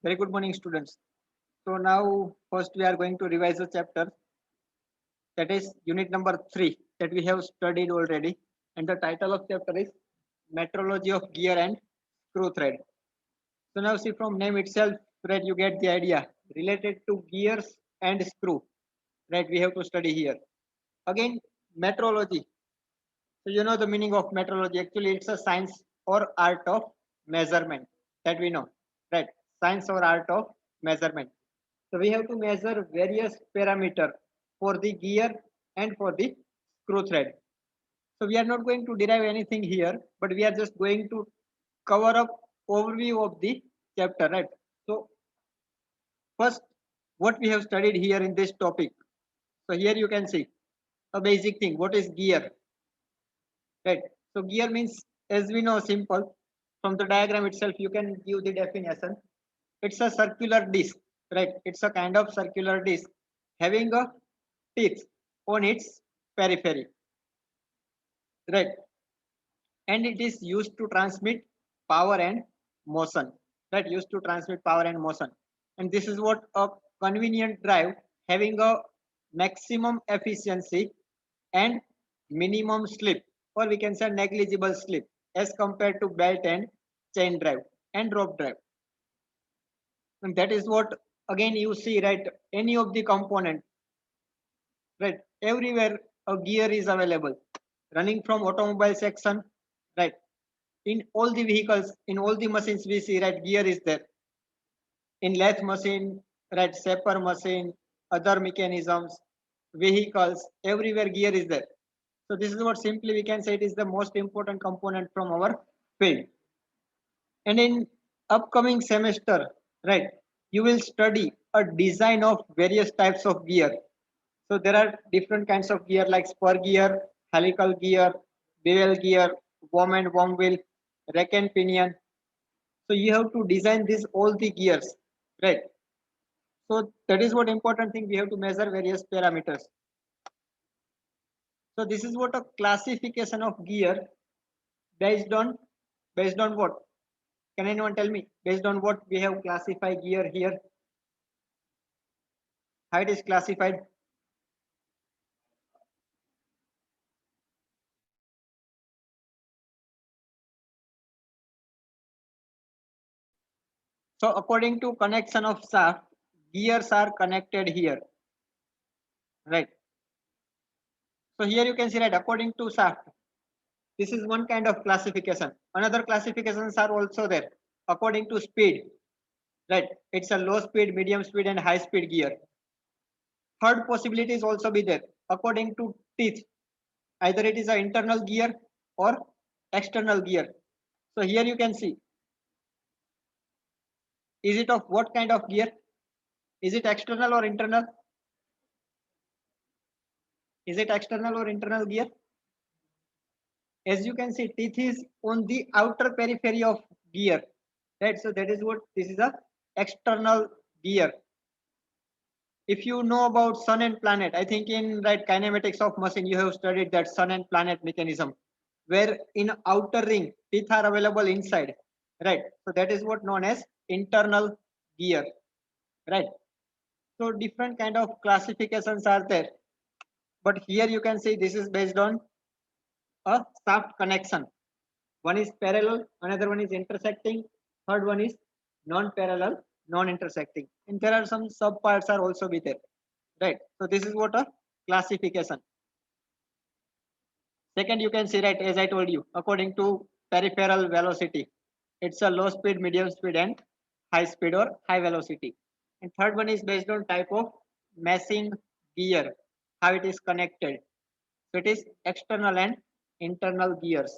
Very good morning, students. So now, first we are going to revise the chapter, that is unit number 3 that we have studied already. And the title of chapter is Metrology of Gear and Screw Thread. So now see from name itself, right, you get the idea related to gears and screw, right, we have to study here. Again, metrology. So you know the meaning of metrology. Actually, it's a science or art of measurement that we know, right? Science or art of measurement. So we have to measure various parameter for the gear and for the screw thread. So we are not going to derive anything here, but we are just going to cover up overview of the chapter, right? So first, what we have studied here in this topic. So here you can see a basic thing. What is gear? Right. So gear means, as we know, simple. From the diagram itself, you can give the definition. It's a circular disc, right? It's a kind of circular disc having a teeth on its periphery, right? And it is used to transmit power and motion, right? Used to transmit power and motion. And this is what a convenient drive having a maximum efficiency and minimum slip, or we can say negligible slip, as compared to belt and chain drive and rope drive. And that is what, again, you see, right? Any of the component, right? Everywhere a gear is available, running from automobile section, right? In all the vehicles, in all the machines we see, right, gear is there. In lathe machine, right, shaper machine, other mechanisms, vehicles, everywhere gear is there. So this is what simply we can say it is the most important component from our field. And in upcoming semester, right, you will study a design of various types of gear. So there are different kinds of gear like spur gear, helical gear, bevel gear, worm and worm wheel, rack and pinion. So you have to design this all the gears, right? So that is what important thing, we have to measure various parameters. So this is what a classification of gear based on what? Can anyone tell me based on what we have classified gear here? How it is classified? So according to connection of shaft, gears are connected here, right? So here you can see, right, according to shaft, this is one kind of classification. Another classifications are also there according to speed, right? It's a low speed, medium speed, and high speed gear. Third possibility is also be there according to teeth. Either it is an internal gear or external gear. So here you can see, is it of what kind of gear? Is it external or internal? Is it external or internal gear? As you can see, teeth is on the outer periphery of gear, right? So that is what this is a external gear. If you know about sun and planet, I think in, right, kinematics of machine you have studied that sun and planet mechanism, where in outer ring teeth are available inside, right? So that is what known as internal gear, right? So different kind of classifications are there, but here you can see this is based on a shaft connection. One is parallel, another one is intersecting, third one is non-parallel, non-intersecting, and there are some sub parts are also be there, right? So this is what a classification. Second, you can see, right, as I told you, according to peripheral velocity, it's a low speed, medium speed, and high speed or high velocity. And third one is based on type of meshing gear, how it is connected. So it is external and internal gears.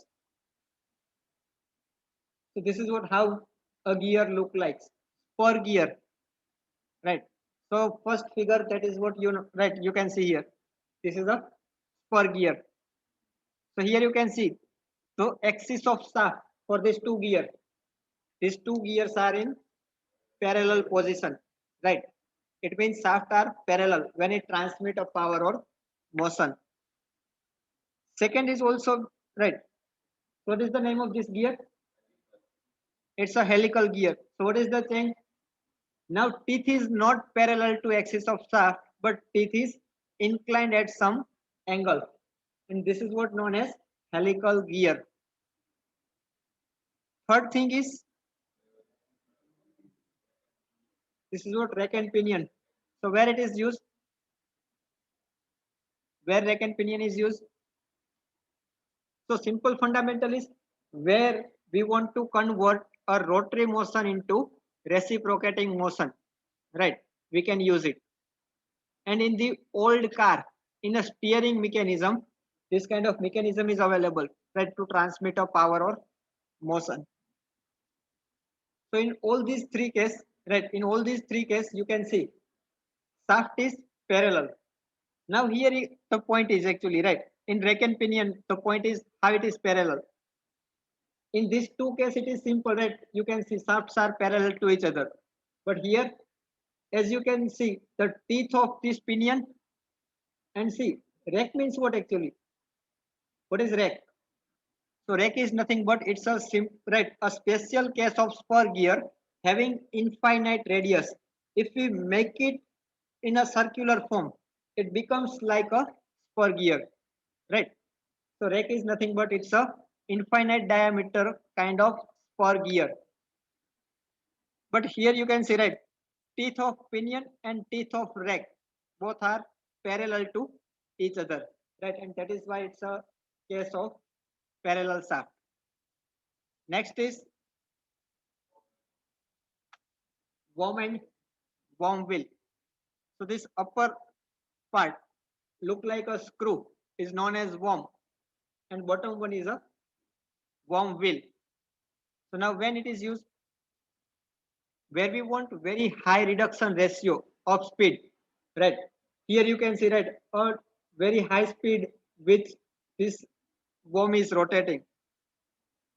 So this is what how a gear look like. Per gear, right? So first figure, that is what you know, right? You can see here. This is a per gear. So here you can see the axis of shaft for these two gear. These two gears are in parallel position, right? It means shaft are parallel when it transmit a power or motion. Second is also, right. What is the name of this gear? It's a helical gear. So what is the change? Now teeth is not parallel to axis of shaft, but teeth is inclined at some angle. And this is what known as helical gear. Third thing is, this is what rack and pinion. So where it is used, where rack and pinion is used. So simple fundamental is where we want to convert a rotary motion into reciprocating motion, right? We can use it. And in the old car, in a steering mechanism, this kind of mechanism is available, right, to transmit a power or motion. So in all these three cases, right, in all these three cases, you can see shaft is parallel. Now here the point is actually right. In rack and pinion, the point is how it is parallel. In these two cases, it is simple, right? You can see shafts are parallel to each other. But here, as you can see, the teeth of this pinion and see, rack means what actually? What is rack? So rack is nothing but it's a right, a special case of spur gear having infinite radius. If we make it in a circular form, it becomes like a spur gear, right? So rack is nothing but it's a infinite diameter kind of spur gear. But here you can see, right, teeth of pinion and teeth of rack both are parallel to each other, right? And that is why it's a case of parallel shaft. Next is worm and worm wheel. So this upper part look like a screw is known as worm, and bottom one is a worm wheel. So now when it is used, where we want very high reduction ratio of speed, right? Here you can see, right, a very high speed with this worm is rotating.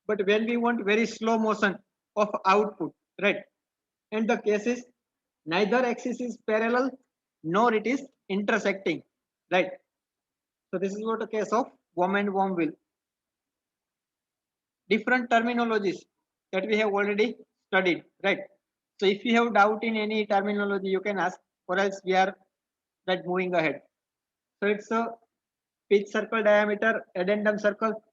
But when we want very slow motion of output, right, and the case is neither axis is parallel nor it is intersecting, right? So this is what a case of worm and worm wheel. Different terminologies that we have already studied, right? So if you have doubt in any terminology, you can ask, or else we are right moving ahead. So it's a pitch circle diameter, addendum circle.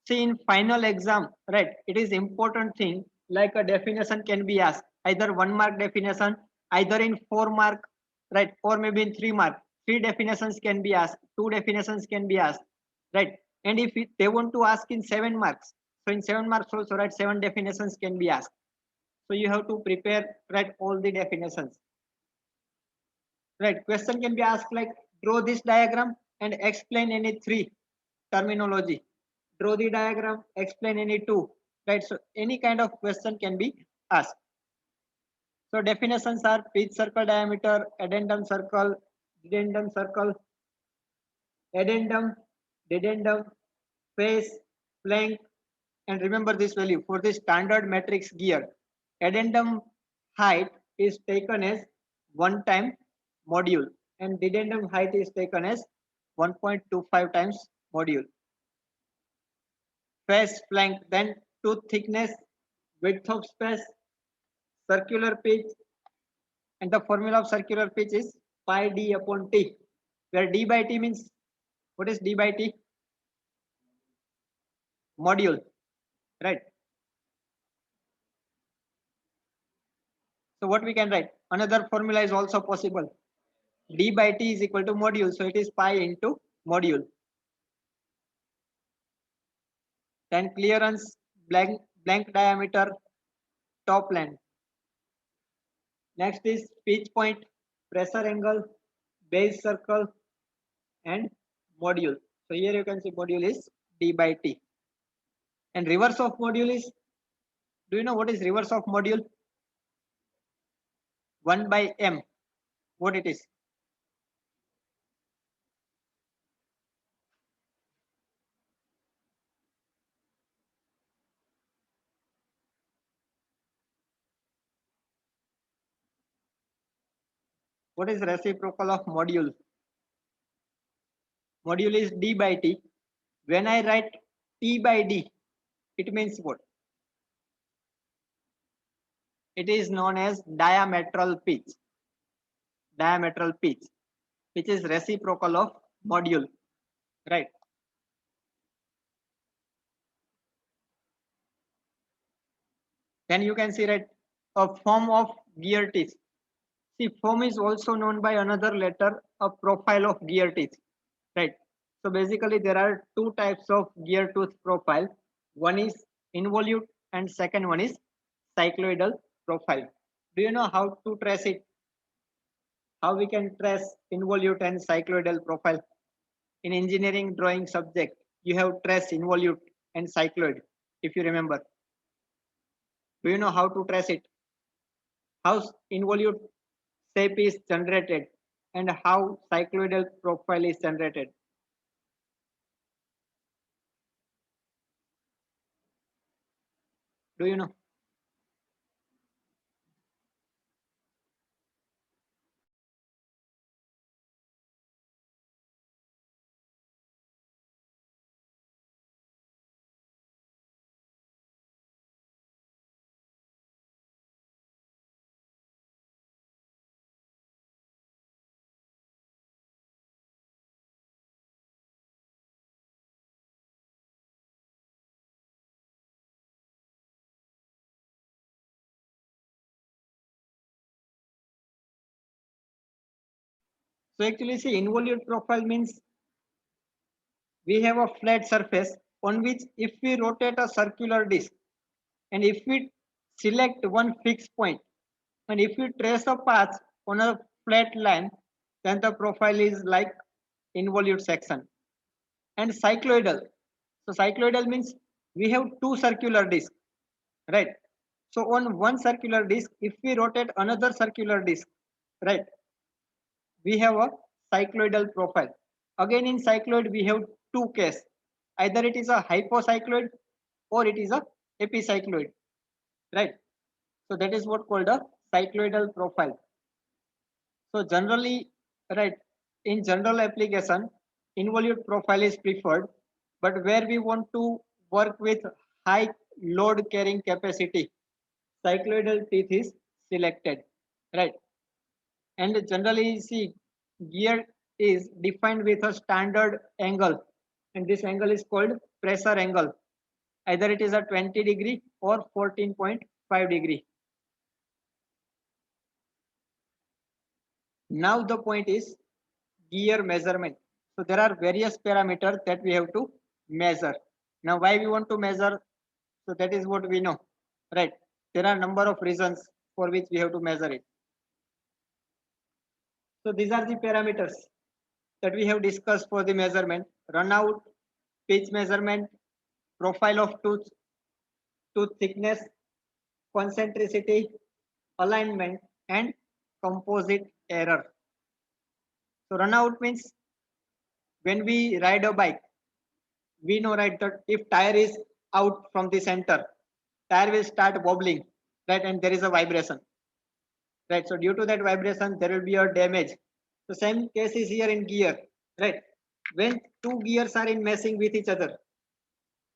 See in final exam, right? It is important thing like a definition can be asked, either 1 mark definition, either in 4 mark, right? Or maybe in 3 mark. Three definitions can be asked, two definitions can be asked, right? And if they want to ask in 7 marks, so in 7 marks also, right, seven definitions can be asked. So you have to prepare, right, all the definitions. Right, question can be asked like draw this diagram and explain any three terminology. Draw the diagram, explain any two. Right, so any kind of question can be asked. So definitions are pitch circle diameter, addendum circle, addendum, dedendum, face, flank, and remember this value for the standard matrix gear. Addendum height is taken as 1 time module and dedendum height is taken as 1.25 times module. Face, flank, then tooth thickness, width of space, circular pitch, and the formula of circular pitch is pi d upon t, where d by t means what is d by t? Module, right? So what we can write? Another formula is also possible. D by t is equal to module, so it is pi into module. Then clearance, blank diameter, top length. Next is pitch point, pressure angle, base circle, and module. So here you can see module is d by t. And reverse of module is, do you know what is reverse of module? 1 by m. What it is? What is reciprocal of module? Module is d by t. When I write t by d, it means what? it is known as diametral pitch. Diametral pitch, which is reciprocal of module, right? Then you can see, right, a form of gear teeth. See, form is also known by another letter, a profile of gear teeth, right? So basically there are two types of gear tooth profile. One is involute and second one is cycloidal profile. Do you know how to trace it? How we can trace involute and cycloidal profile? In engineering drawing subject, you have trace involute and cycloid, if you remember. Do you know how to trace it? How involute shape is generated and how cycloidal profile is generated? Do you know? So actually, see, involute profile means we have a flat surface on which if we rotate a circular disc and if we select one fixed point and if we trace a path on a flat line, then the profile is like involute section. And cycloidal. So cycloidal means we have two circular discs, right? So on one circular disc, if we rotate another circular disc, right, we have a cycloidal profile. Again in cycloid, we have two cases. Either it is a hypocycloid or it is a epicycloid, right? So that is what called a cycloidal profile. So generally, right, in general application, involute profile is preferred, but where we want to work with high load carrying capacity, cycloidal teeth is selected, right? And generally, see, gear is defined with a standard angle, and this angle is called pressure angle. Either it is a 20-degree or 14.5-degree. Now the point is gear measurement. So there are various parameters that we have to measure. Now why we want to measure? So that is what we know, right? There are number of reasons for which we have to measure it. So these are the parameters that we have discussed for the measurement: runout, pitch measurement, profile of tooth, tooth thickness, concentricity, alignment, and composite error. So runout means when we ride a bike, we know, right, that if tire is out from the center, tire will start wobbling, right, and there is a vibration, right? So due to that vibration, there will be a damage. The same case is here in gear, right? When two gears are in messing with each other,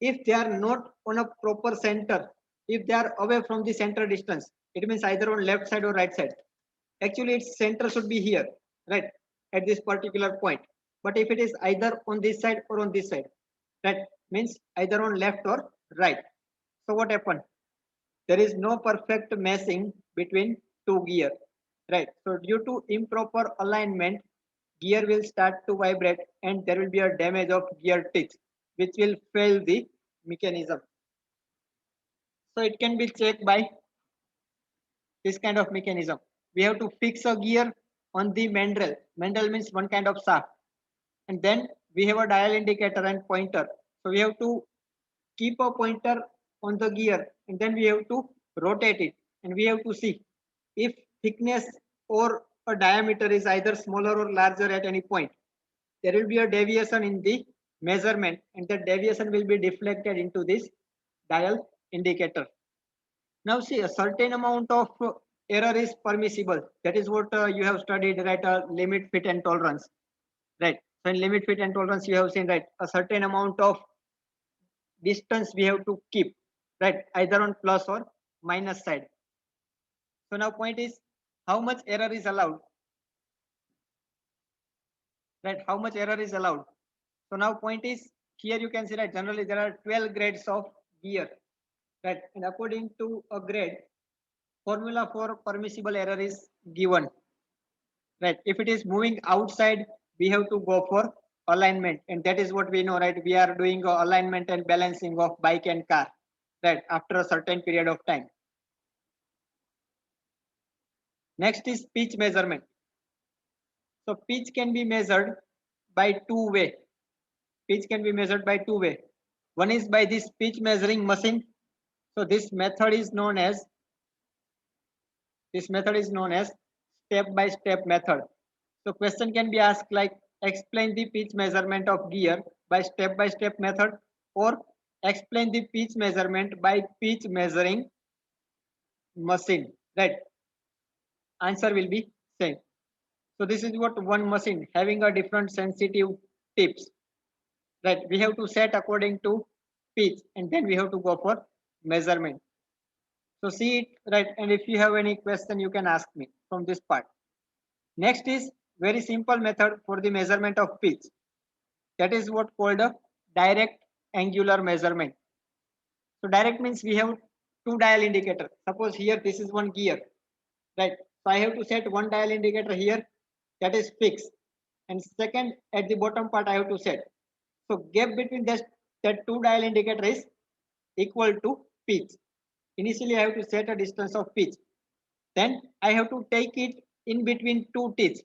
if they are not on a proper center, if they are away from the center distance, it means either on left side or right side. Actually, its center should be here, right, at this particular point. But if it is either on this side or on this side, that means either on left or right. So what happened? There is no perfect meshing between two gear, right? So due to improper alignment, gear will start to vibrate and there will be a damage of gear teeth, which will fail the mechanism. So it can be checked by this kind of mechanism. We have to fix a gear on the mandrel. Mandrel means one kind of shaft. And then we have a dial indicator and pointer. So we have to keep a pointer on the gear and then we have to rotate it. And we have to see if thickness or a diameter is either smaller or larger at any point. There will be a deviation in the measurement and the deviation will be deflected into this dial indicator. Now see, a certain amount of error is permissible. That is what you have studied, right? Limit, fit and tolerance, right? So in limit, fit and tolerance, you have seen, right, a certain amount of distance we have to keep, right? Either on plus or minus side. So now point is how much error is allowed, right? How much error is allowed. So now point is here you can see that generally there are 12 grades of gear, right? And according to a grade, formula for permissible error is given, right? If it is moving outside, we have to go for alignment, and that is what we know, right? We are doing alignment and balancing of bike and car, right? After a certain period of time. Next is pitch measurement. So pitch can be measured by two way. Pitch can be measured by two way. One is by this pitch measuring machine. So this method is known as step by step method. So question can be asked like explain the pitch measurement of gear by step method, or explain the pitch measurement by pitch measuring machine, right? Answer will be same. So this is what one machine having a different sensitive tips, right? We have to set according to pitch and then we have to go for measurement. So see it, right? And if you have any question, you can ask me from this part. Next is very simple method for the measurement of pitch. That is what called a direct angular measurement. So direct means we have two dial indicator. Suppose here this is one gear, right? So I have to set one dial indicator here, that is fixed, and second at the bottom part I have to set. So gap between that two dial indicator is equal to pitch. Initially I have to set a distance of pitch. Then I have to take it in between two teeth,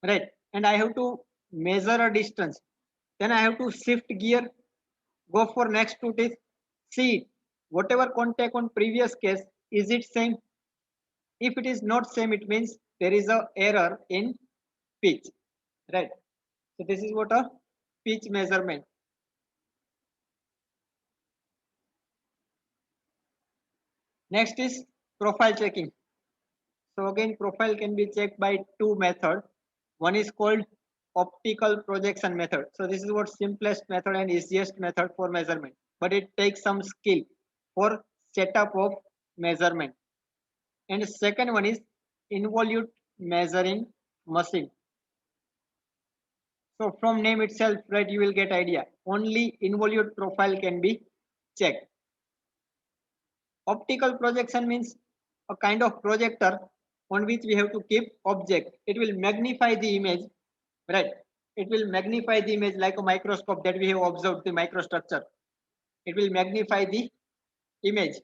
right? And I have to measure a distance. Then I have to shift gear, go for next two teeth, see whatever contact on previous case, is it same? If it is not same, it means there is a error in pitch, right? So this is what a pitch measurement. Next is profile checking. So again, profile can be checked by two methods. One is called optical projection method. So this is what simplest method and easiest method for measurement, but it takes some skill for setup of measurement. And the second one is involute measuring machine. So from name itself, right, you will get idea. Only involute profile can be checked. Optical projection means a kind of projector on which we have to keep object. It will magnify the image, right? It will magnify the image like a microscope that we have observed the microstructure. It will magnify the image.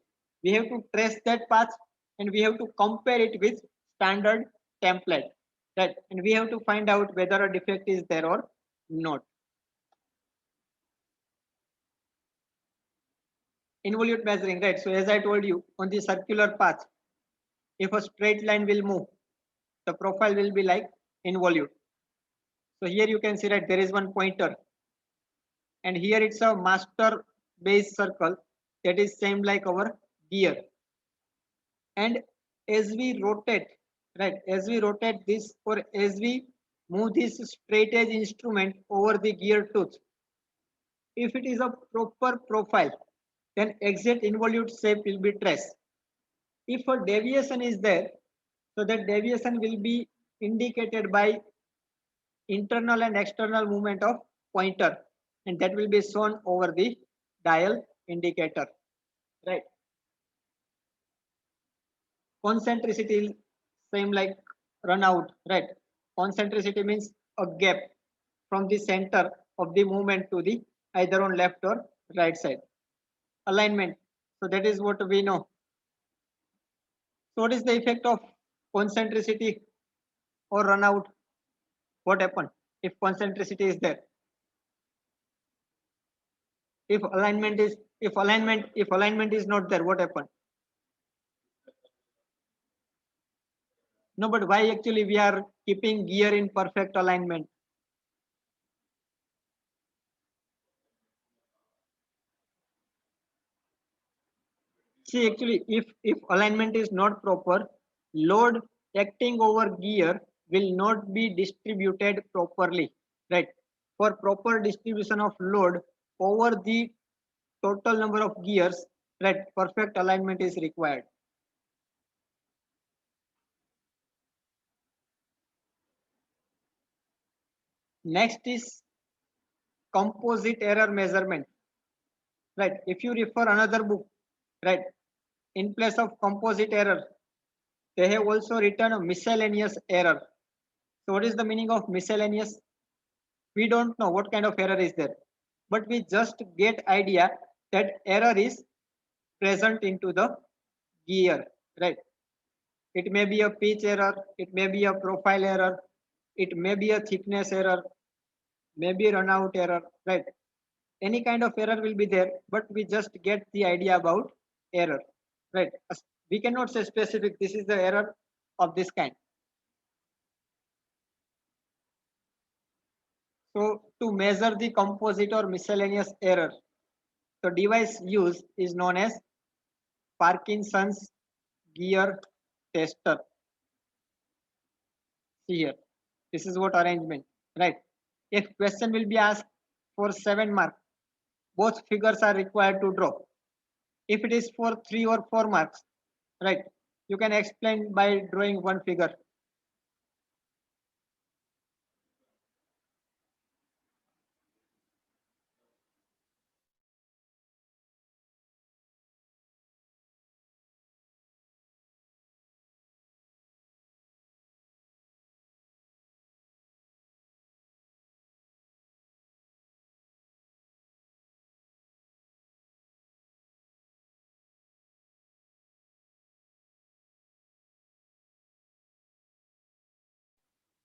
We have to trace that path and we have to compare it with standard template, right? And we have to find out whether a defect is there or not. Involute measuring, right? So as I told you, on the circular path, if a straight line will move, the profile will be like involute. So here you can see that there is one pointer, and here it's a master base circle that is same like our gear. And as we rotate, right, as we rotate this, or as we move this straight edge instrument over the gear tooth, if it is a proper profile, then exact involute shape will be traced. If a deviation is there, so that deviation will be indicated by internal and external movement of pointer, and that will be shown over the dial indicator, right? Concentricity same like run out, right? Concentricity means a gap from the center of the movement to the either on left or right side. Alignment, so that is what we know. So what is the effect of concentricity or run out? What happen if concentricity is there? If alignment is not there, what happen? No, but why actually we are keeping gear in perfect alignment? See, actually, if alignment is not proper, load acting over gear will not be distributed properly, right? For proper distribution of load over the total number of gears, right, perfect alignment is required. Next is composite error measurement. Right. If you refer another book, right, in place of composite error, they have also written a miscellaneous error. So what is the meaning of miscellaneous? We don't know what kind of error is there, but we just get idea that error is present into the gear, right? It may be a pitch error, it may be a profile error, it may be a thickness error, maybe runout error, right? Any kind of error will be there, but we just get the idea about error, right? We cannot say specific, this is the error of this kind. So to measure the composite or miscellaneous error, the device used is known as Parkinson's gear tester. See here, this is what arrangement, right? If question will be asked for 7 marks, both figures are required to draw. If it is for 3 or 4 marks, right, you can explain by drawing one figure.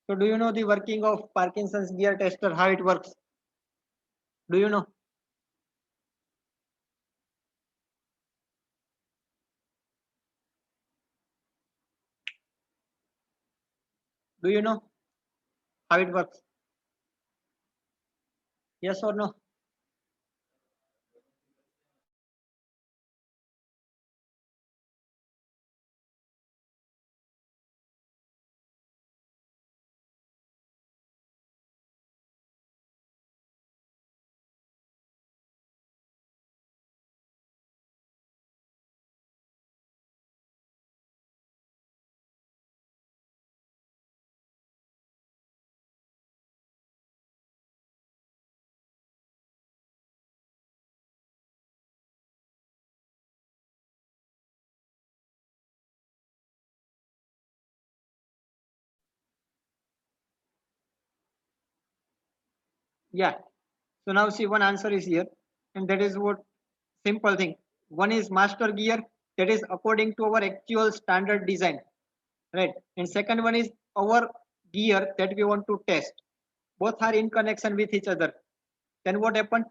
So do you know the working of Parkinson's gear tester, how it works? Do you know? Do you know how it works? Yes or no? Yeah. So now see, one answer is here, and that is what simple thing. One is master gear, that is according to our actual standard design, right? And second one is our gear that we want to test. Both are in connection with each other. Then what happened?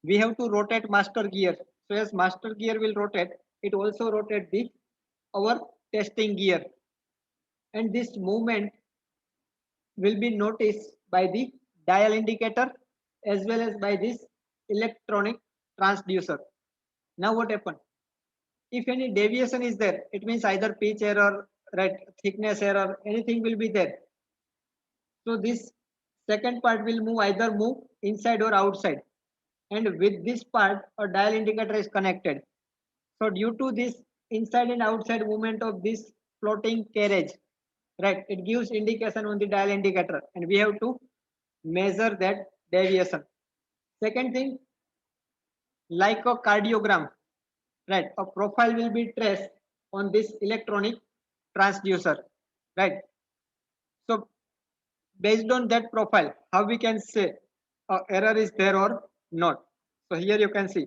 We have to rotate master gear. So as master gear will rotate, it also rotate the our testing gear, and this movement will be noticed by the dial indicator as well as by this electronic transducer. Now what happened? If any deviation is there, it means either pitch error, right, thickness error, anything will be there. So this second part will move either move inside or outside, and with this part a dial indicator is connected. So due to this inside and outside movement of this floating carriage, right, it gives indication on the dial indicator, and we have to measure that deviation. Second thing, like a cardiogram, right, a profile will be traced on this electronic transducer, right? So based on that profile, how we can say error is there or not? So here you can see.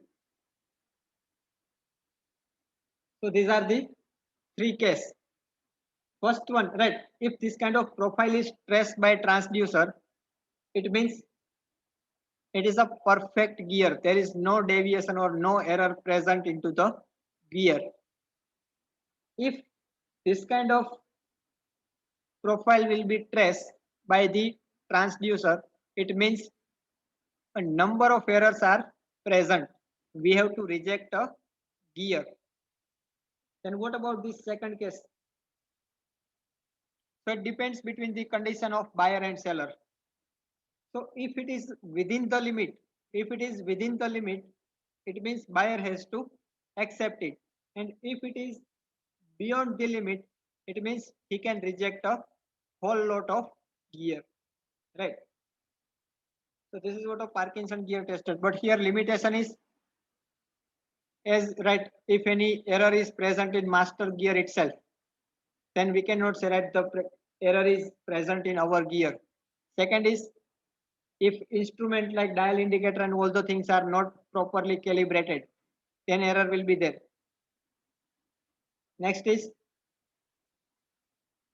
So these are the three cases. First one, right? If this kind of profile is traced by transducer, it means it is a perfect gear. There is no deviation or no error present into the gear. If this kind of profile will be traced by the transducer, it means a number of errors are present. We have to reject a gear. Then what about this second case? So it depends between the condition of buyer and seller. So if it is within the limit, it means buyer has to accept it. And if it is beyond the limit, it means he can reject a whole lot of gear, right? So this is what a Parkinson gear tested. But here limitation is as right. If any error is present in master gear itself, then we cannot say that the error is present in our gear. Second is if instrument like dial indicator and all the things are not properly calibrated, then error will be there. Next is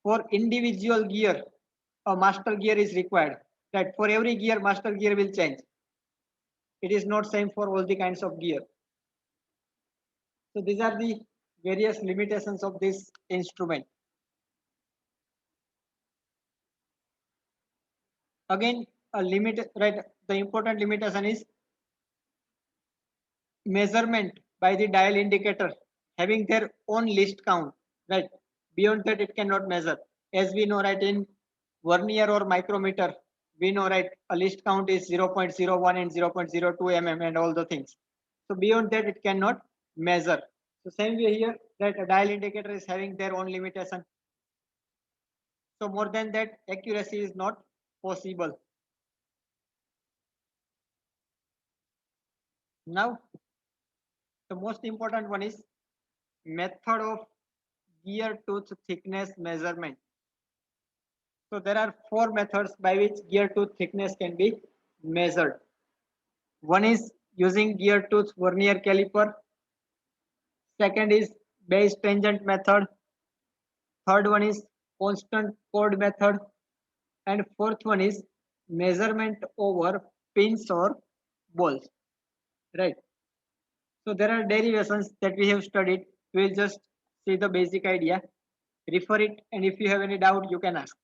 for individual gear, a master gear is required. That for every gear, master gear will change. It is not same for all the kinds of gear. So these are the various limitations of this instrument. Again, a limit, right? The important limitation is measurement by the dial indicator having their own list count, right? Beyond that, it cannot measure. As we know, right, in vernier or micrometer, we know, right, a list count is 0.01 and 0.02 mm and all the things. So beyond that, it cannot measure. So same way here, that a dial indicator is having their own limitation. So more than that, accuracy is not possible. Now, the most important one is method of gear tooth thickness measurement. So there are four methods by which gear tooth thickness can be measured. One is using gear tooth vernier caliper. Second is base tangent method. Third one is constant chord method. And fourth one is measurement over pins or balls. Right. So there are derivations that we have studied. We will just see the basic idea, refer it, and if you have any doubt, you can ask.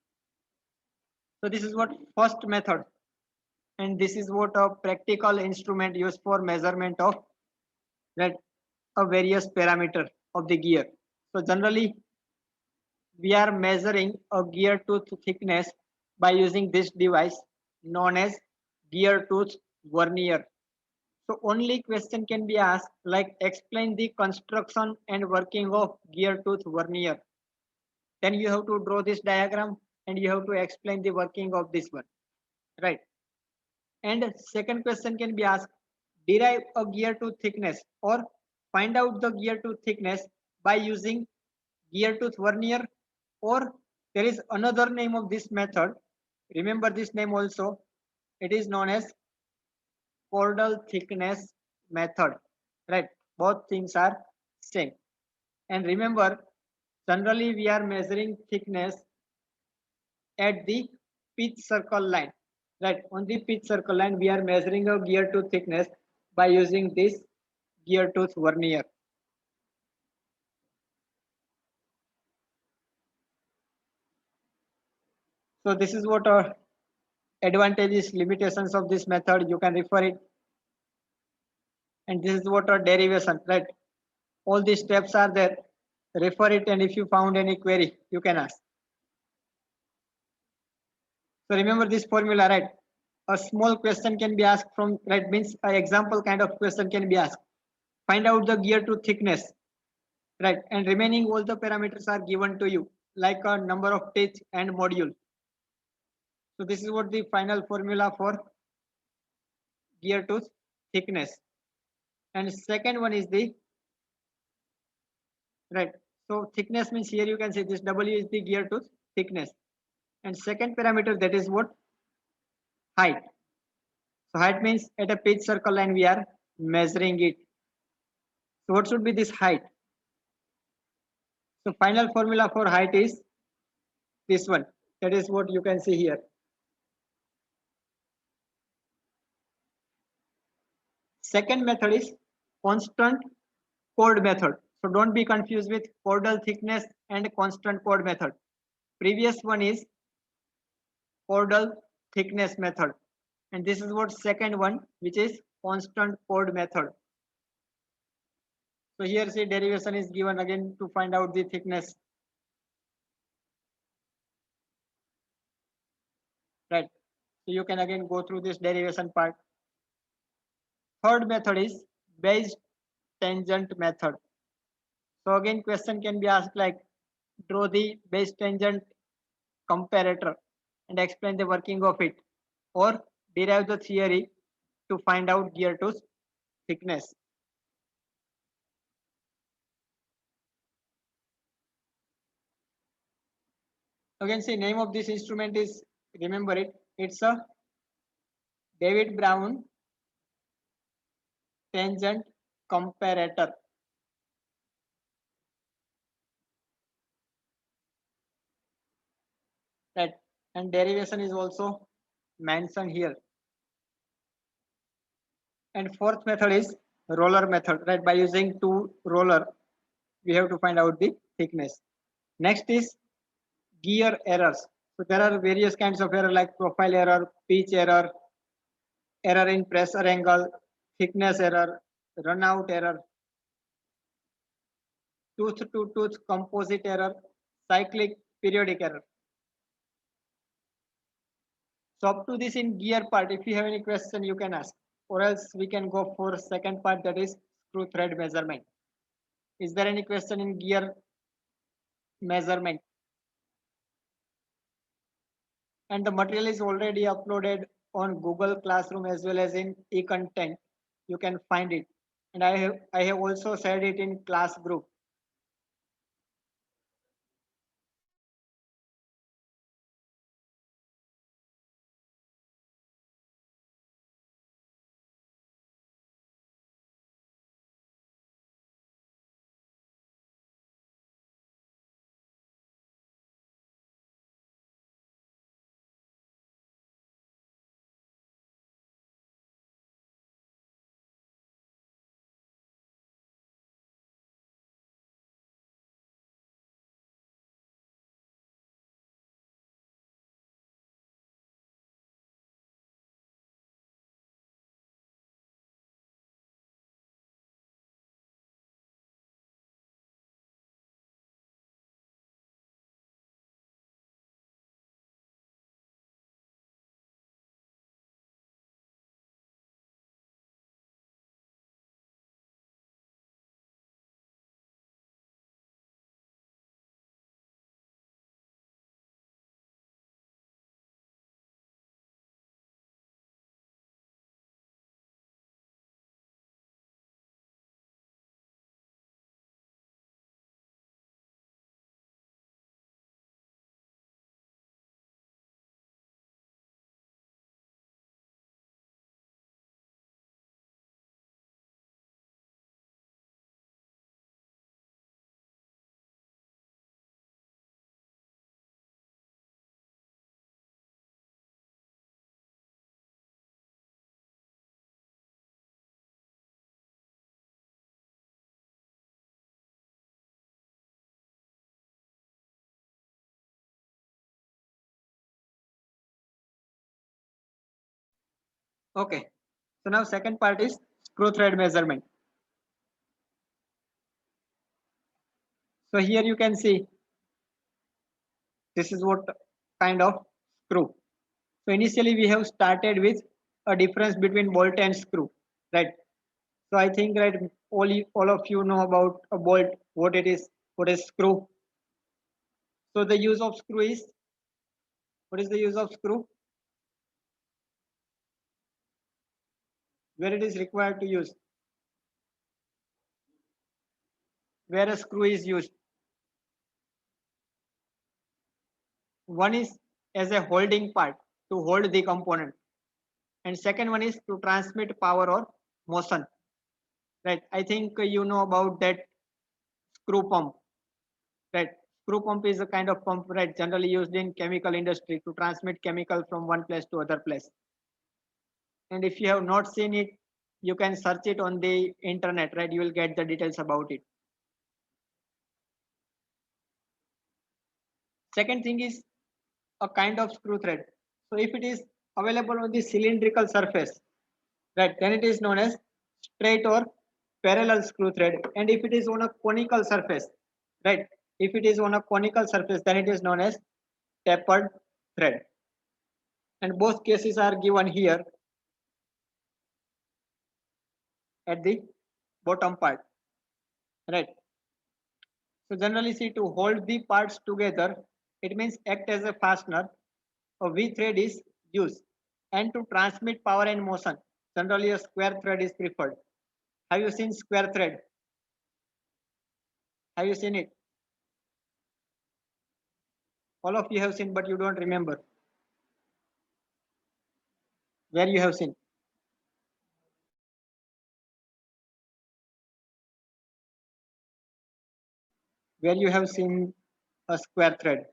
So this is what first method, and this is what a practical instrument used for measurement of that a various parameter of the gear. So generally, we are measuring a gear tooth thickness by using this device known as gear tooth vernier. So only question can be asked like explain the construction and working of gear tooth vernier. Then you have to draw this diagram and you have to explain the working of this one, right? And second question can be asked, derive a gear tooth thickness or find out the gear tooth thickness by using gear tooth vernier, or there is another name of this method. Remember this name also. It is known as chordal thickness method, right? Both things are same. And remember, generally we are measuring thickness at the pitch circle line, right? On the pitch circle line, we are measuring a gear tooth thickness by using this gear tooth vernier. So this is what our advantages, limitations of this method. You can refer it. And this is what our derivation, right? All these steps are there. Refer it, and if you found any query, you can ask. So remember this formula, right? A small question can be asked from, right, means an example kind of question can be asked. Find out the gear tooth thickness, right? And remaining all the parameters are given to you, like a number of teeth and module. So this is what the final formula for gear tooth thickness. And second one is the, right? So thickness means here you can say this W is the gear tooth thickness. And second parameter, that is what? Height. So height means at a pitch circle line we are measuring it. So what should be this height? So final formula for height is this one. That is what you can see here. Second method is constant chord method. So don't be confused with chordal thickness and constant chord method. Previous one is chordal thickness method. And this is what second one, which is constant chord method. So here see derivation is given again to find out the thickness. Right. So you can again go through this derivation part. Third method is base tangent method. So again question can be asked like draw the base tangent comparator and explain the working of it, or derive the theory to find out gear tooth thickness. You can see name of this instrument is, remember it, it's a David Brown tangent comparator. Right, and derivation is also mentioned here. And fourth method is roller method, right? By using two roller, we have to find out the thickness. Next is gear errors. So there are various kinds of error like profile error, pitch error, error in pressure angle, thickness error, runout error, tooth to tooth composite error, cyclic periodic error. So up to this in gear part, if you have any question, you can ask, or else we can go for second part, that is screw thread measurement. Is there any question in gear measurement? And the material is already uploaded on Google Classroom as well as in e-content. You can find it. And I have also shared it in class group. Okay. So now second part is screw thread measurement. So here you can see this is what kind of screw. So initially we have started with a difference between bolt and screw, right? So I think right all of you know about a bolt, what it is, what is screw. So the use of screw is, what is the use of screw? Where it is required to use, where a screw is used. One is as a holding part to hold the component, and second one is to transmit power or motion, right? I think you know about that screw pump, right? Screw pump is a kind of pump, right, generally used in chemical industry to transmit chemical from one place to other place. And if you have not seen it, you can search it on the internet, right? You will get the details about it. Second thing is a kind of screw thread. So if it is available on the cylindrical surface, right, then it is known as straight or parallel screw thread. And if it is on a conical surface, right, if it is on a conical surface, then it is known as tapered thread. And both cases are given here at the bottom part, right? So generally see, to hold the parts together, it means act as a fastener. A V thread is used. And to transmit power and motion, generally a square thread is preferred. Have you seen square thread? Have you seen it? All of you have seen, but you don't remember where you have seen. Where you have seen a square thread.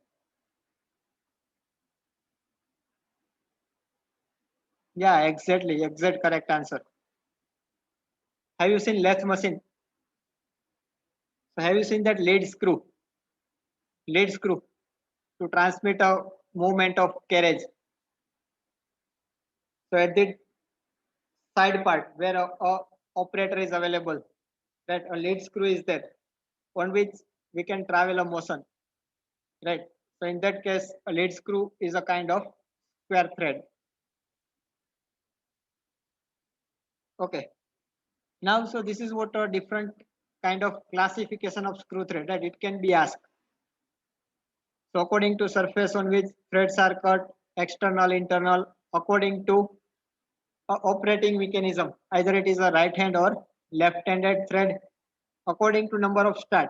Yeah, exactly. Exact correct answer. Have you seen lathe machine? So have you seen that lead screw? Lead screw to transmit a movement of carriage. So at the side part where a operator is available, that a lead screw is there on which we can travel a motion, right? So in that case, a lead screw is a kind of square thread. Okay. Now, so this is what a different kind of classification of screw thread that it can be asked. So according to surface on which threads are cut, external, internal, according to operating mechanism, either it is a right hand or left-handed thread, according to number of start,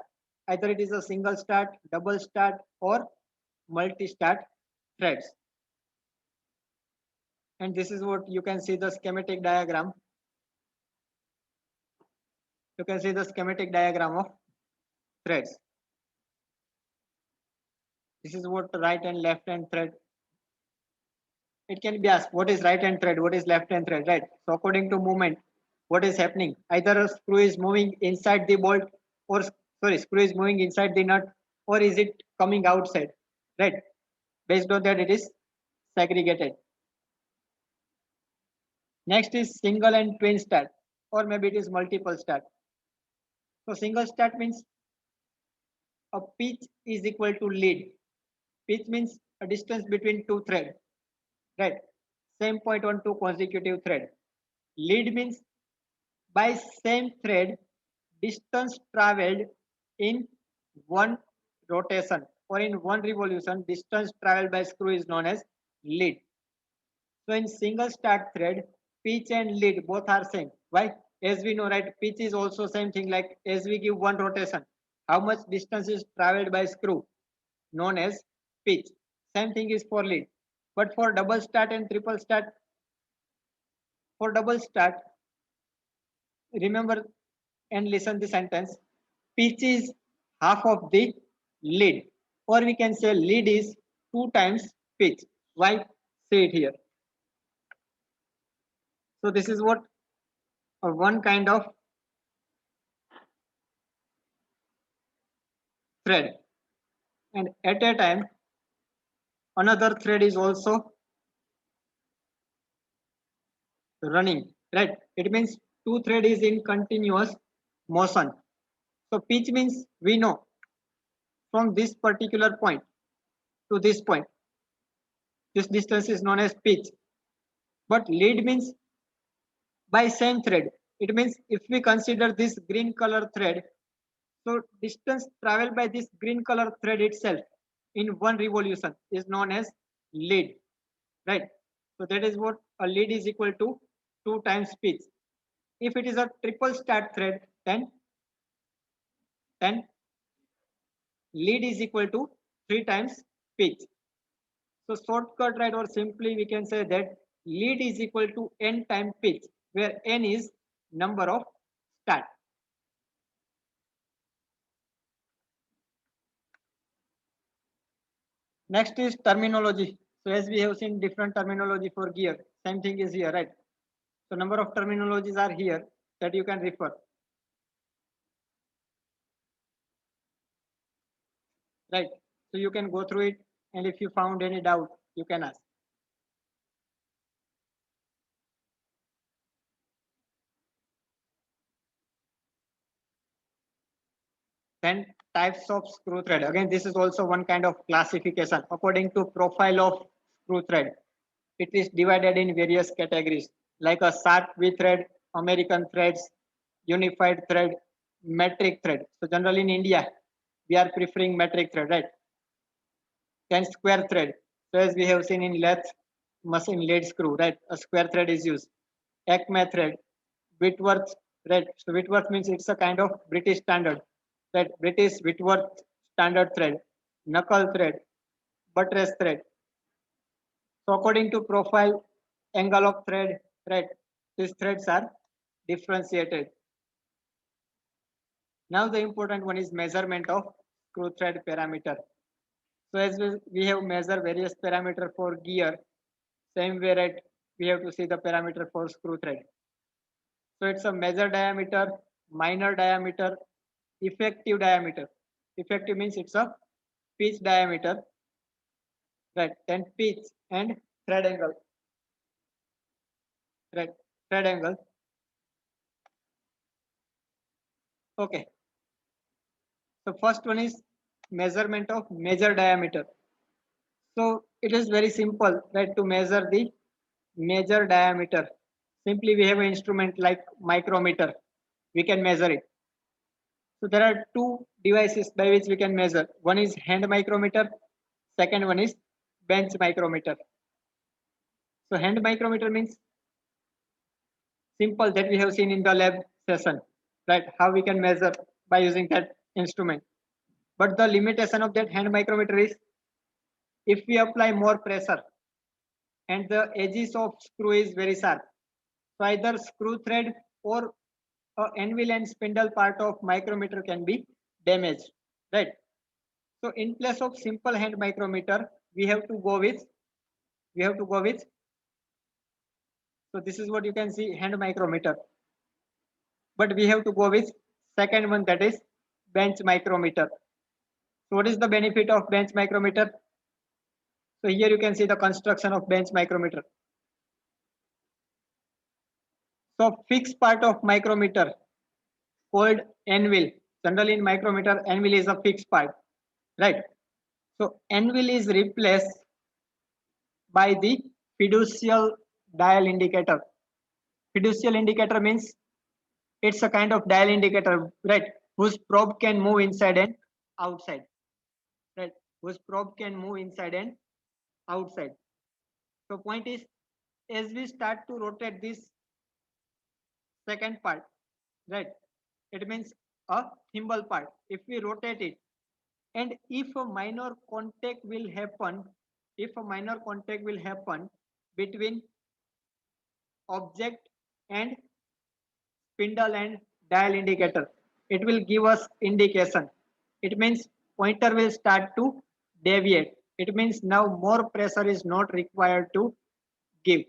either it is a single start, double start, or multi-start threads. And this is what you can see the schematic diagram. You can see the schematic diagram of threads. This is what right and left hand thread. It can be asked what is right hand thread, what is left hand thread, right? So according to movement, what is happening? Either a screw is moving inside the bolt, or sorry, screw is moving inside the nut, or is it coming outside, right? Based on that, it is segregated. Next is single and twin start, or maybe it is multiple start. So single start means a pitch is equal to lead. Pitch means a distance between two threads, right? Same point on two consecutive thread. Lead means by same thread, distance traveled in one rotation or in one revolution, distance traveled by screw is known as lead. So in single start thread, pitch and lead both are same. Why? As we know, right, pitch is also same thing, like as we give one rotation, how much distance is traveled by screw, known as pitch. Same thing is for lead. But for double start and triple start, for double start, remember and listen the sentence. Pitch is half of the lead, or we can say lead is two times pitch. Why? Say it here. So this is what one kind of thread, and at a time another thread is also running, right? It means two thread is in continuous motion. So pitch means we know from this particular point to this point, this distance is known as pitch. But lead means by same thread. It means if we consider this green color thread, so distance traveled by this green color thread itself in one revolution is known as lead, right? So that is what a lead is equal to 2 times pitch. If it is a triple start thread, then lead is equal to 3 times pitch. So shortcut, right, or simply we can say that lead is equal to n time pitch, where n is number of start. Next is terminology. So as we have seen different terminology for gear, same thing is here, right? So number of terminologies are here that you can refer, right? So you can go through it, and if you found any doubt, you can ask. Then types of screw thread. Again, this is also one kind of classification according to profile of screw thread. It is divided in various categories like a sharp V thread, American threads, unified thread, metric thread. So generally in India, we are preferring metric thread, right? Then square thread. So as we have seen in lathe machine lead screw, right? A square thread is used. Acme thread, Whitworth, right? So Whitworth means it's a kind of British standard, right? British Whitworth standard thread, knuckle thread, buttress thread. So according to profile, angle of thread, right? These threads are differentiated. Now the important one is measurement of screw thread parameter. So as we have measured various parameter for gear, same way, right? We have to see the parameter for screw thread. So it's a major diameter, minor diameter, effective diameter. Effective means it's a pitch diameter, right? Then pitch and thread angle, right? Thread angle. Okay. So first one is measurement of major diameter. So it is very simple, right? To measure the major diameter. Simply we have an instrument like micrometer. We can measure it. So there are two devices by which we can measure. One is hand micrometer. Second one is bench micrometer. So hand micrometer means simple that we have seen in the lab session, right? How we can measure by using that instrument. But the limitation of that hand micrometer is if we apply more pressure and the edges of screw is very sharp. So either screw thread or anvil and spindle part of micrometer can be damaged, right? So in place of simple hand micrometer, we have to go with, so this is what you can see hand micrometer. But we have to go with second one, that is bench micrometer. So what is the benefit of bench micrometer? So here you can see the construction of bench micrometer. So fixed part of micrometer called anvil. Generally in micrometer, anvil is a fixed part, right? So anvil is replaced by the fiducial dial indicator. Fiducial indicator means it's a kind of dial indicator, right? Whose probe can move inside and outside, right? Whose probe can move inside and outside. So point is, as we start to rotate this second part, right? It means a thimble part. If we rotate it, and if a minor contact will happen, between object and spindle and dial indicator, it will give us indication. It means pointer will start to deviate. It means now more pressure is not required to give.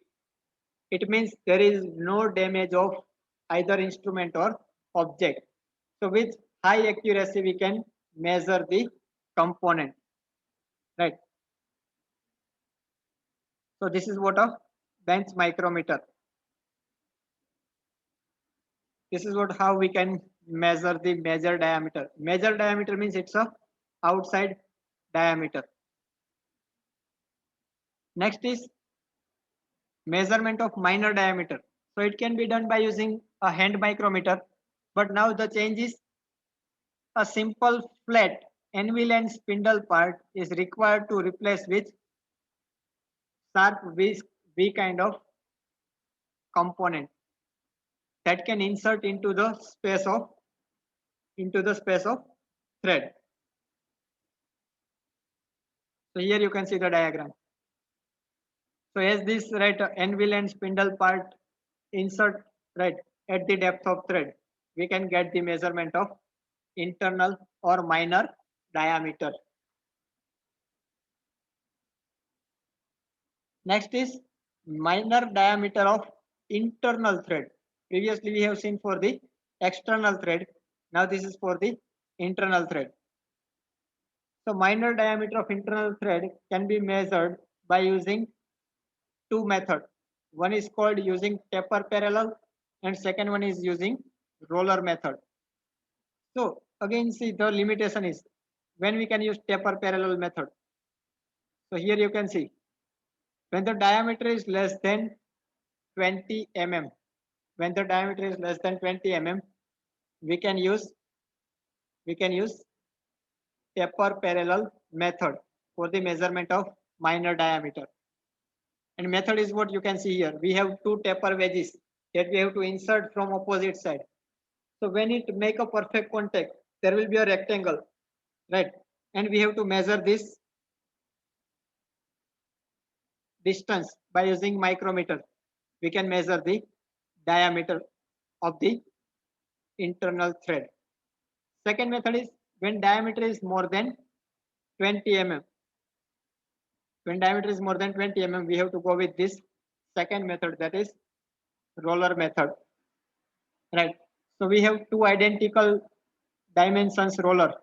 It means there is no damage of either instrument or object. So with high accuracy we can measure the component, right? So this is what a bench micrometer. This is what how we can measure the major diameter. Major diameter means it's a outside diameter. Next is measurement of minor diameter. So it can be done by using a hand micrometer, but now the change is a simple flat anvil and spindle part is required to replace with sharp V kind of component that can insert into the space of thread. So here you can see the diagram. So as this right anvil and spindle part insert right at the depth of thread, we can get the measurement of internal or minor diameter. Next is minor diameter of internal thread. Previously we have seen for the external thread. Now this is for the internal thread. So minor diameter of internal thread can be measured by using two methods. One is called using taper parallel and second one is using roller method. So again see the limitation is when we can use taper parallel method. So here you can see when the diameter is less than 20 mm, when the diameter is less than 20 mm, we can use taper parallel method for the measurement of minor diameter. And method is what you can see here. We have two taper wedges that we have to insert from opposite side. So when it make a perfect contact, there will be a rectangle, right? And we have to measure this distance by using micrometer. We can measure the diameter of the internal thread. Second method is when diameter is more than 20 mm. When diameter is more than 20 mm, we have to go with this second method, that is roller method, right? So we have two identical dimensions roller.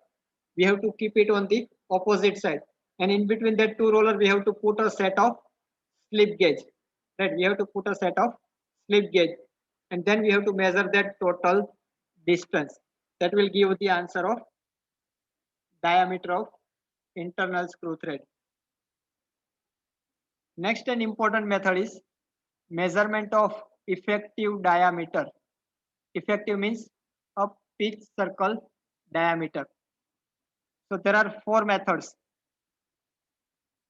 We have to keep it on the opposite side. And in between that two roller, we have to put a set of slip gauge, right? We have to put a set of slip gauge. And then we have to measure that total distance. That will give the answer of diameter of internal screw thread. Next and important method is measurement of effective diameter. Effective means a pitch circle diameter. So there are four methods.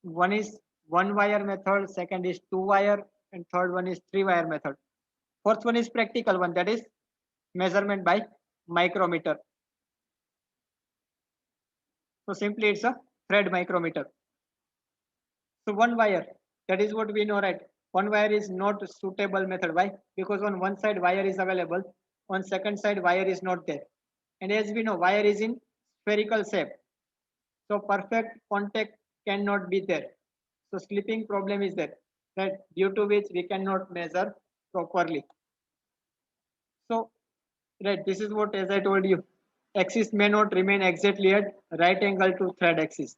One is one wire method, second is two wire, and third one is three wire method. Fourth one is practical one, that is measurement by micrometer. So simply it's a thread micrometer. So one wire, that is what we know, right? One wire is not a suitable method. Why? Because on one side wire is available, on second side wire is not there. And as we know, wire is in spherical shape. So perfect contact cannot be there. So slipping problem is there, right? Due to which we cannot measure properly. So, right, this is what, as I told you, axis may not remain exactly at right angle to thread axis.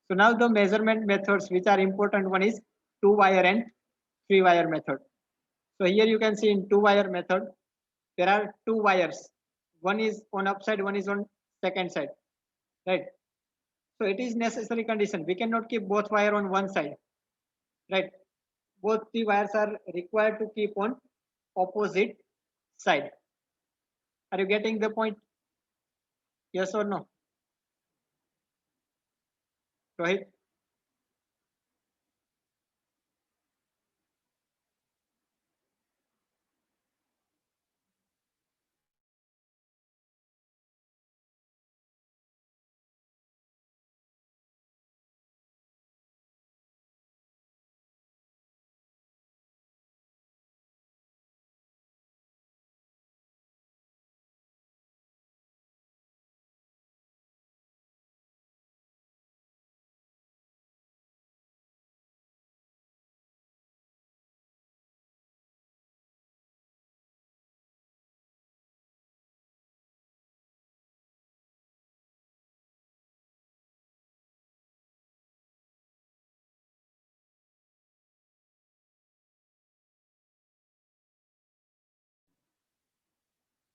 So now the measurement methods which are important, one is two wire and three wire method. So here you can see in two wire method, there are two wires. One is on upside, one is on second side, right? So it is necessary condition. We cannot keep both wire on one side, right? Both the wires are required to keep on opposite side. Are you getting the point? Yes or no? Rohit?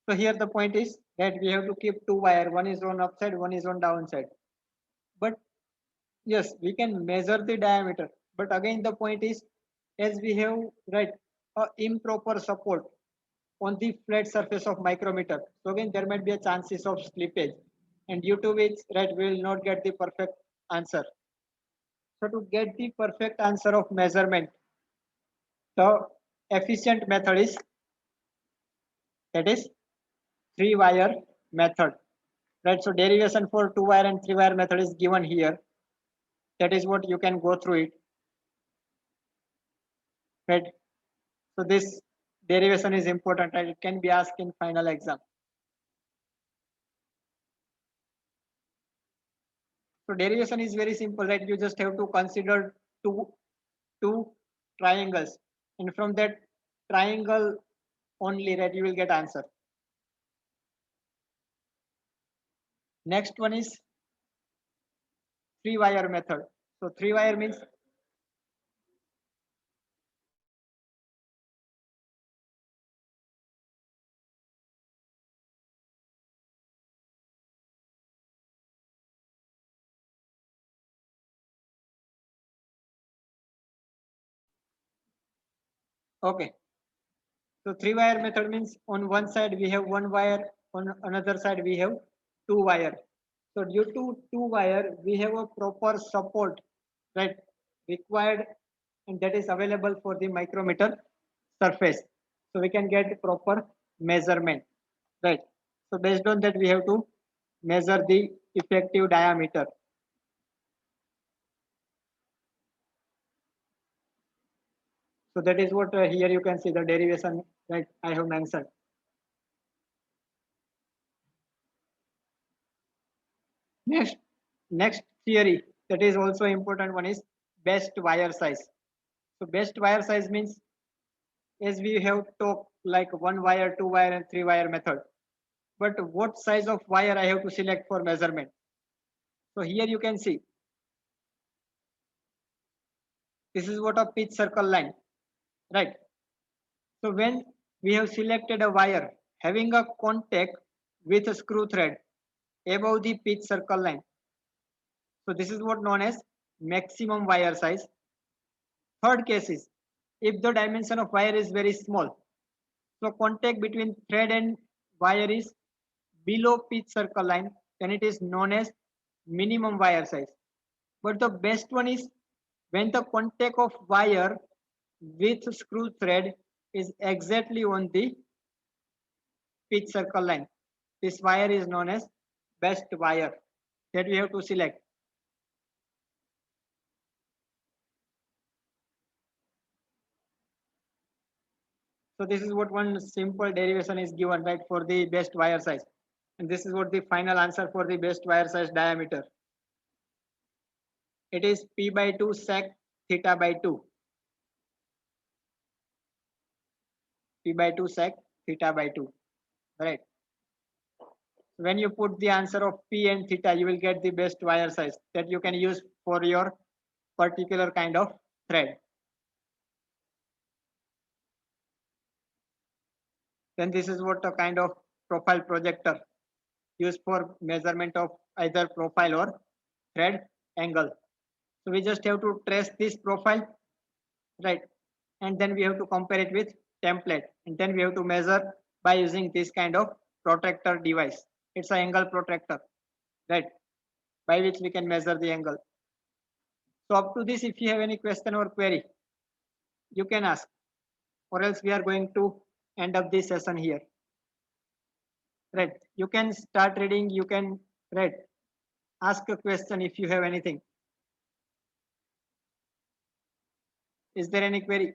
So here the point is that we have to keep two wire. One is on upside, one is on downside. But yes, we can measure the diameter. But again, the point is, as we have, right, a improper support on the flat surface of micrometer. So again, there might be a chances of slippage, and due to which, right, we will not get the perfect answer. So to get the perfect answer of measurement, the efficient method is, that is three wire method, right? So derivation for two wire and three wire method is given here. That is what you can go through it, right? So this derivation is important, right? It can be asked in final exam. So derivation is very simple, right? You just have to consider two triangles, and from that triangle only, right, you will get answer. Next one is three wire method. So three wire means, okay. So three wire method means on one side we have one wire, on another side we have two wire. So due to two wire, we have a proper support, right? required and that is available for the micrometer surface. So we can get proper measurement, right? So based on that, we have to measure the effective diameter. So that is what here you can see the derivation that I have mentioned. Next theory that is also important one is best wire size. So best wire size means, as we have talked like one wire, two wire and three wire method. But what size of wire I have to select for measurement? So here you can see this is what a pitch circle line, right? So when we have selected a wire having a contact with a screw thread above the pitch circle line, so this is what known as maximum wire size. Third case is if the dimension of wire is very small, so contact between thread and wire is below pitch circle line, then it is known as minimum wire size. But the best one is when the contact of wire with screw thread is exactly on the pitch circle line. This wire is known as best wire that we have to select. So this is what one simple derivation is given, right, for the best wire size. And this is what the final answer for the best wire size diameter. It is P by 2 sec theta by 2. P by 2 sec theta by 2. Right. When you put the answer of P and theta, you will get the best wire size that you can use for your particular kind of thread. Then this is what a kind of profile projector used for measurement of either profile or thread angle. So we just have to trace this profile, right? And then we have to compare it with template. And then we have to measure by using this kind of protractor device. It's an angle protractor, right? By which we can measure the angle. So up to this, if you have any question or query, you can ask, or else we are going to end up this session here. Right? You can start reading. You can ask a question if you have anything. Is there any query?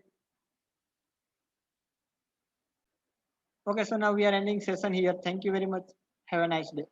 Okay, so now we are ending session here. Thank you very much. Have a nice day.